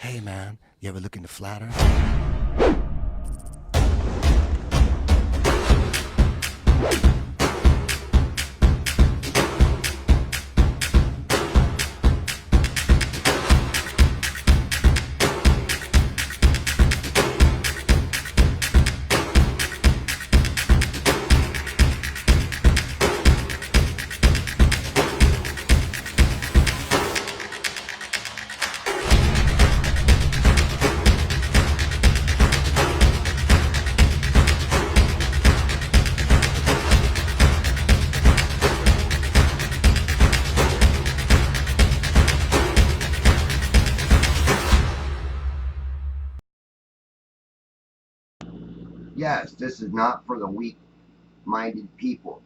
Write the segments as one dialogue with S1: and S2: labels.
S1: Hey man, you ever look into flat earth?
S2: Yes, this is not for the weak-minded people.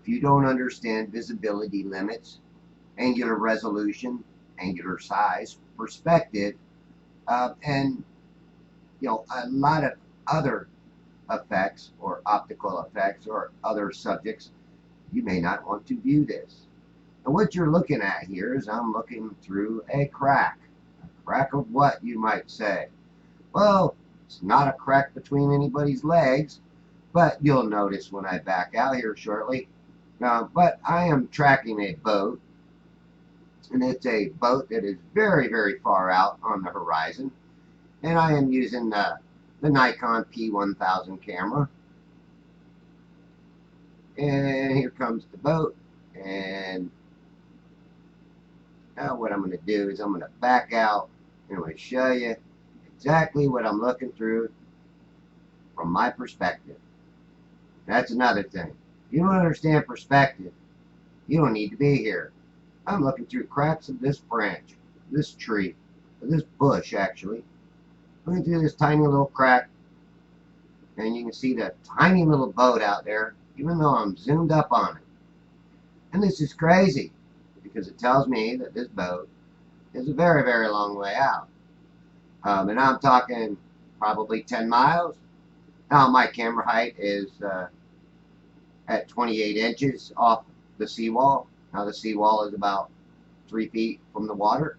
S2: If you don't understand visibility limits, angular resolution, angular size, perspective, and a lot of other effects or optical effects or other subjects, you may not want to view this. And what you're looking at here is I'm looking through a crack. A crack of what, you might say? Well, it's not a crack between anybody's legs, but you'll notice when I back out here shortly. But I am tracking a boat, and it's a boat that is very, very far out on the horizon. And I am using the Nikon P1000 camera. And here comes the boat. And now what I'm going to do is I'm going to back out, and I'm going to show you exactly what I'm looking through from my perspective. That's another thing. If you don't understand perspective, you don't need to be here. I'm looking through cracks of this branch, this tree, this bush actually. Looking through this tiny little crack, and you can see the tiny little boat out there, even though I'm zoomed up on it. And this is crazy, because it tells me that this boat is a very, very long way out. And I'm talking probably 10 miles. Now my camera height is at 28 inches off the seawall. Now the seawall is about 3 feet from the water.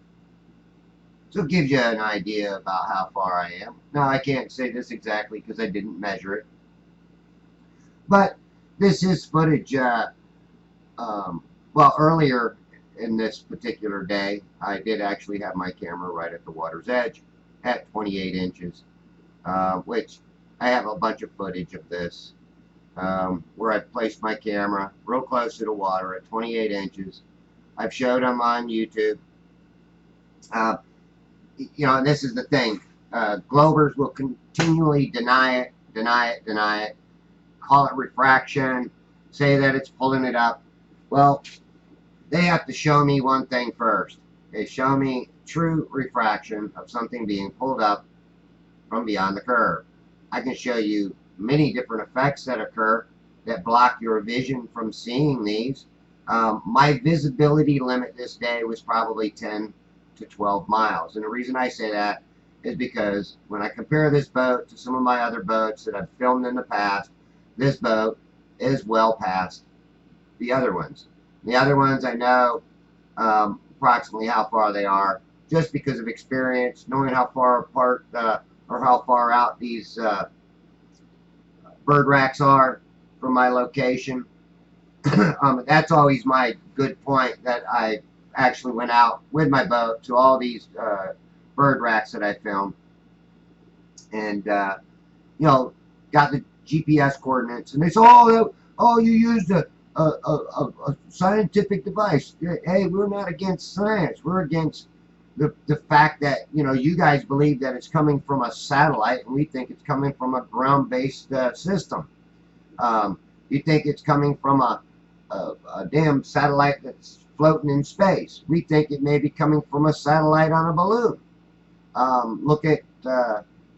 S2: So it gives you an idea about how far I am. Now I can't say this exactly because I didn't measure it. But this is footage, well, earlier in this particular day, I did actually have my camera right at the water's edge at 28 inches, which I have a bunch of footage of this, where I placed my camera real close to the water at 28 inches. I've showed them on YouTube. And this is the thing. Globers will continually deny it, call it refraction, say that it's pulling it up. Well, they have to show me one thing first. They show me true refraction of something being pulled up from beyond the curve. I can show you many different effects that occur that block your vision from seeing these. My visibility limit this day was probably 10 to 12 miles. And the reason I say that is because when I compare this boat to some of my other boats that I've filmed in the past, this boat is well past the other ones. The other ones I know approximately how far they are just because of experience, knowing how far apart or how far out these bird racks are from my location. That's always my good point, that I actually went out with my boat to all these bird racks that I filmed, and got the GPS coordinates, and they said, oh, you used a scientific device. Hey, we're not against science. We're against the fact that you guys believe that it's coming from a satellite, and we think it's coming from a ground-based system. You think it's coming from a damn satellite that's floating in space. We think it may be coming from a satellite on a balloon. Look at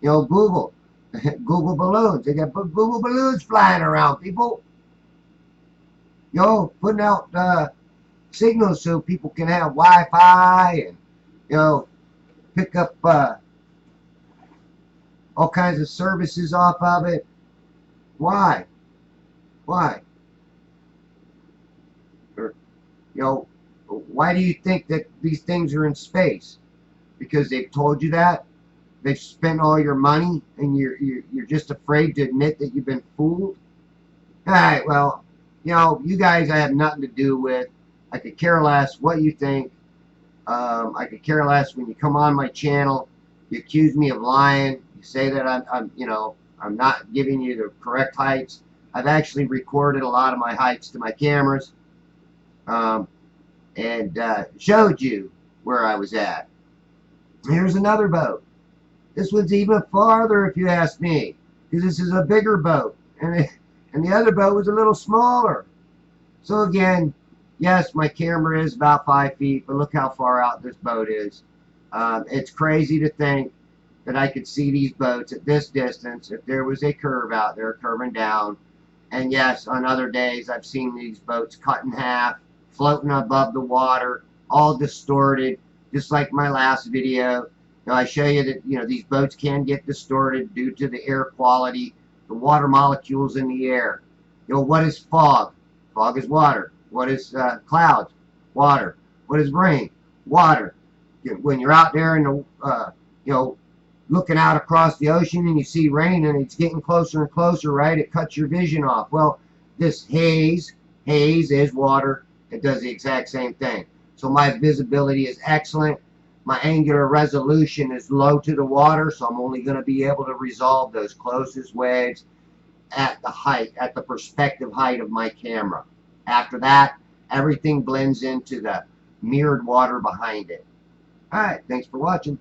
S2: Google. Google balloons. They got Google balloons flying around, people. Putting out signals so people can have Wi-Fi and pick up all kinds of services off of it. Why? Why? Or, why do you think that these things are in space? because they've told you that. They've spent all your money, and you're just afraid to admit that you've been fooled. All right, well, you guys I have nothing to do with. I could care less what you think. I could care less when you come on my channel. You accuse me of lying. You say that I'm not giving you the correct heights. I've actually recorded a lot of my heights to my cameras, and showed you where I was at. Here's another boat. This one's even farther, if you ask me, because this is a bigger boat, and the other boat was a little smaller. So again, yes, my camera is about 5 feet, but look how far out this boat is. It's crazy to think that I could see these boats at this distance if there was a curve out there curving down. And yes, on other days I've seen these boats cut in half, floating above the water, all distorted, just like my last video. I show you that these boats can get distorted due to the air quality, the water molecules in the air. What is fog? Fog is water. What is clouds? Water. What is rain? Water. When you're out there in the looking out across the ocean and you see rain and it's getting closer and closer, right? It cuts your vision off. Well, this haze is water. It does the exact same thing. So my visibility is excellent. My angular resolution is low to the water, so I'm only going to be able to resolve those closest waves at the height, at the perspective height of my camera. After that, everything blends into the mirrored water behind it. All right, thanks for watching.